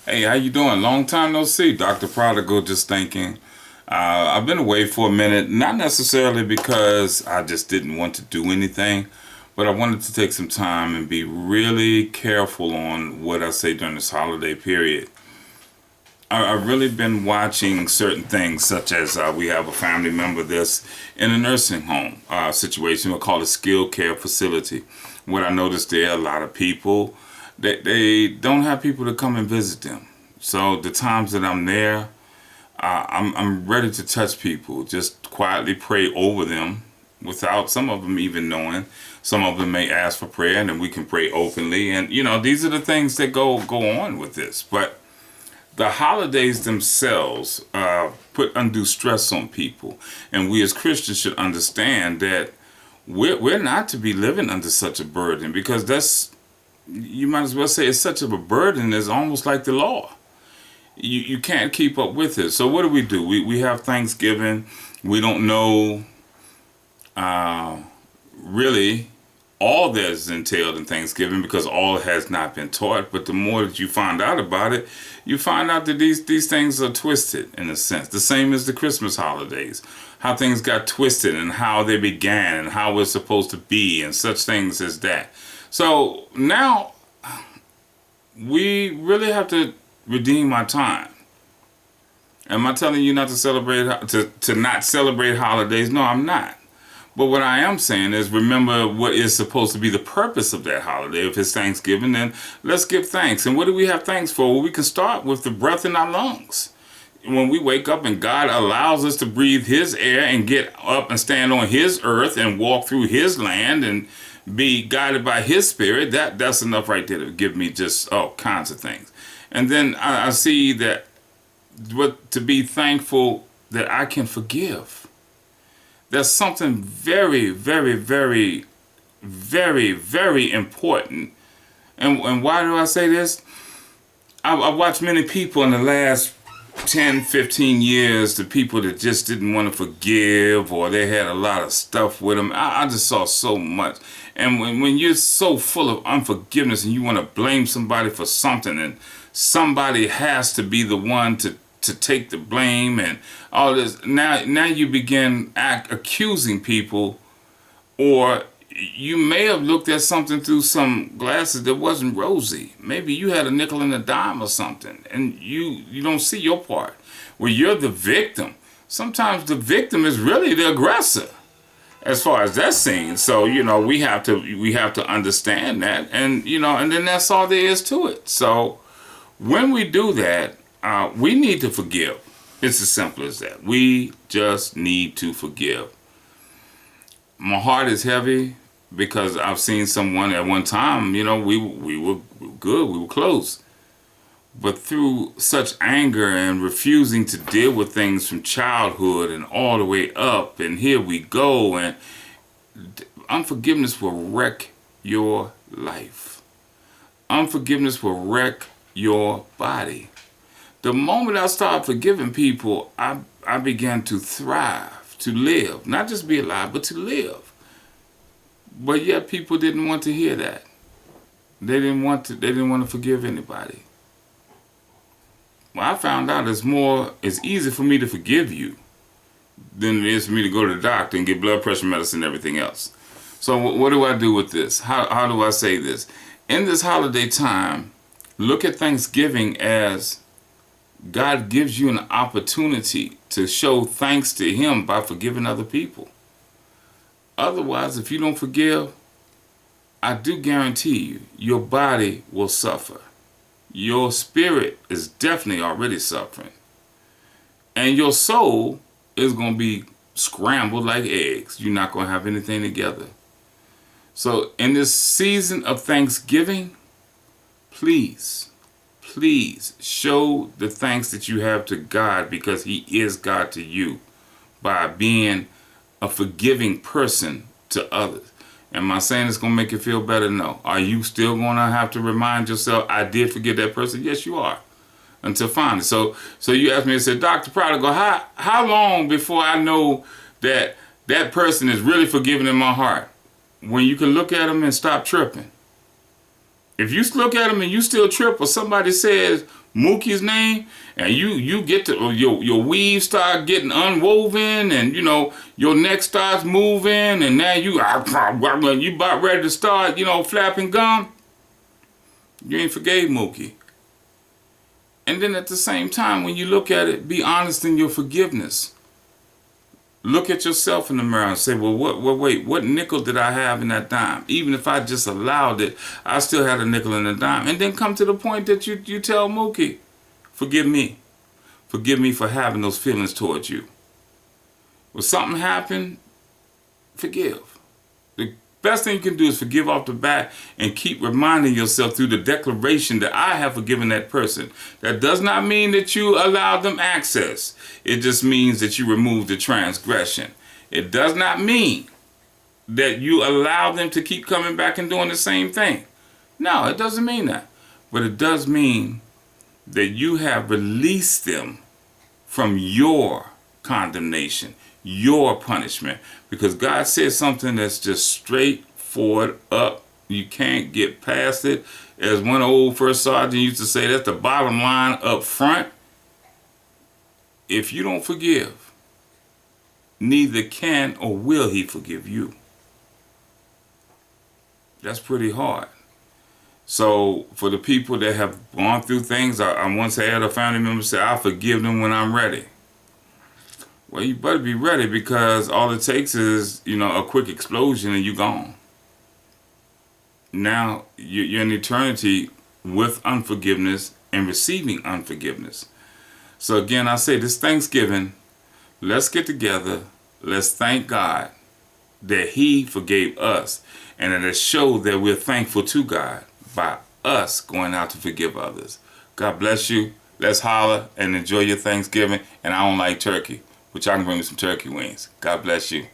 Hey, how you doing? Long time no see. Dr. Prodigal just thinking. I've been away for a minute, not necessarily because I just didn't want to do anything, but I wanted to take some time and be really careful on what I say during this holiday period. I've really been watching certain things, such as we have a family member that's in a nursing home situation. We call it skilled care facility. What I noticed there, a lot of people they don't have people to come and visit them. So the times that I'm there, I'm ready to touch people, just quietly pray over them, without some of them even knowing. Some of them may ask for prayer, and then we can pray openly. And these are the things that go on with this, but the holidays themselves put undue stress on people, and we as Christians should understand that we're not to be living under such a burden, because that's, you might as well say, it's such of a burden as almost like the law. You can't keep up with it. So what do? We have Thanksgiving. We don't know really all that is entailed in Thanksgiving, because all has not been taught. But the more that you find out about it, you find out that these things are twisted in a sense. The same as the Christmas holidays, how things got twisted and how they began and how it's supposed to be and such things as that. So now we really have to redeem our time. Am I telling you not to celebrate, to not celebrate holidays? No, I'm not. But what I am saying is, remember what is supposed to be the purpose of that holiday. If it's Thanksgiving, then let's give thanks. And what do we have thanks for? Well, we can start with the breath in our lungs. When we wake up and God allows us to breathe His air and get up and stand on His earth and walk through His land and be guided by His Spirit, that's enough right there to give me just all kinds of things. And then I see that to be thankful that I can forgive. There's something very, very, very, very, very important. And why do I say this? I've watched many people in the last 10, 15 years, the people that just didn't want to forgive, or they had a lot of stuff with them. I just saw so much. And when you're so full of unforgiveness and you want to blame somebody for something, and somebody has to be the one to take the blame and all this, now you begin accusing people, or you may have looked at something through some glasses that wasn't rosy. Maybe you had a nickel and a dime or something, and you don't see your part. Well, you're the victim. Sometimes the victim is really the aggressor, as far as that's seen. So we have to understand that, and and then that's all there is to it. So when we do that, we need to forgive. It's as simple as that. We just need to forgive. My heart is heavy because I've seen someone at one time, we were good, we were close. But through such anger and refusing to deal with things from childhood and all the way up, and here we go, and unforgiveness will wreck your life. Unforgiveness will wreck your body. The moment I started forgiving people, I began to thrive, to live. Not just be alive, but to live. But yet people didn't want to hear that. They didn't want to forgive anybody. Well, I found out it's easy for me to forgive you than it is for me to go to the doctor and get blood pressure medicine and everything else. So what do I do with this? How do I say this? In this holiday time, look at Thanksgiving as God gives you an opportunity to show thanks to Him by forgiving other people. Otherwise, if you don't forgive, I do guarantee you, your body will suffer. Your spirit is definitely already suffering. And your soul is going to be scrambled like eggs. You're not going to have anything together. So in this season of Thanksgiving, please show the thanks that you have to God, because He is God to you, by being a forgiving person to others. Am I saying it's going to make you feel better? No. Are you still going to have to remind yourself, I did forgive that person? Yes, you are. Until finally. So you asked me and said, Dr. Prodigal, how long before I know that that person is really forgiven in my heart? When you can look at them and stop tripping. If you look at them and you still trip, or somebody says Mookie's name, and you get to your weave start getting unwoven, and you know your neck starts moving, and now you about ready to start, you know, flapping gum. You ain't forgave Mookie. And then at the same time, when you look at it, be honest in your forgiveness. Look at yourself in the mirror and say, well, wait, what nickel did I have in that dime? Even if I just allowed it, I still had a nickel in the dime. And then come to the point that you tell Mookie, forgive me. Forgive me for having those feelings towards you. When something happened, forgive. The best thing you can do is forgive off the bat and keep reminding yourself through the declaration that I have forgiven that person. That does not mean that you allow them access. It just means that you remove the transgression. It does not mean that you allow them to keep coming back and doing the same thing. No, it doesn't mean that. But it does mean that you have released them from your condemnation, your punishment, because God said something that's just straightforward up. You can't get past it. As one old first sergeant used to say, that's the bottom line up front. If you don't forgive, neither can or will he forgive you. That's pretty hard. So for the people that have gone through things, I once had a family member say, I'll forgive them when I'm ready. Well, you better be ready, because all it takes is, you know, a quick explosion and you're gone. Now you're in eternity with unforgiveness and receiving unforgiveness. So again, I say this Thanksgiving, let's get together. Let's thank God that he forgave us, and that it showed that we're thankful to God by us going out to forgive others. God bless you. Let's holler and enjoy your Thanksgiving. And I don't like turkey, but y'all can bring me some turkey wings. God bless you.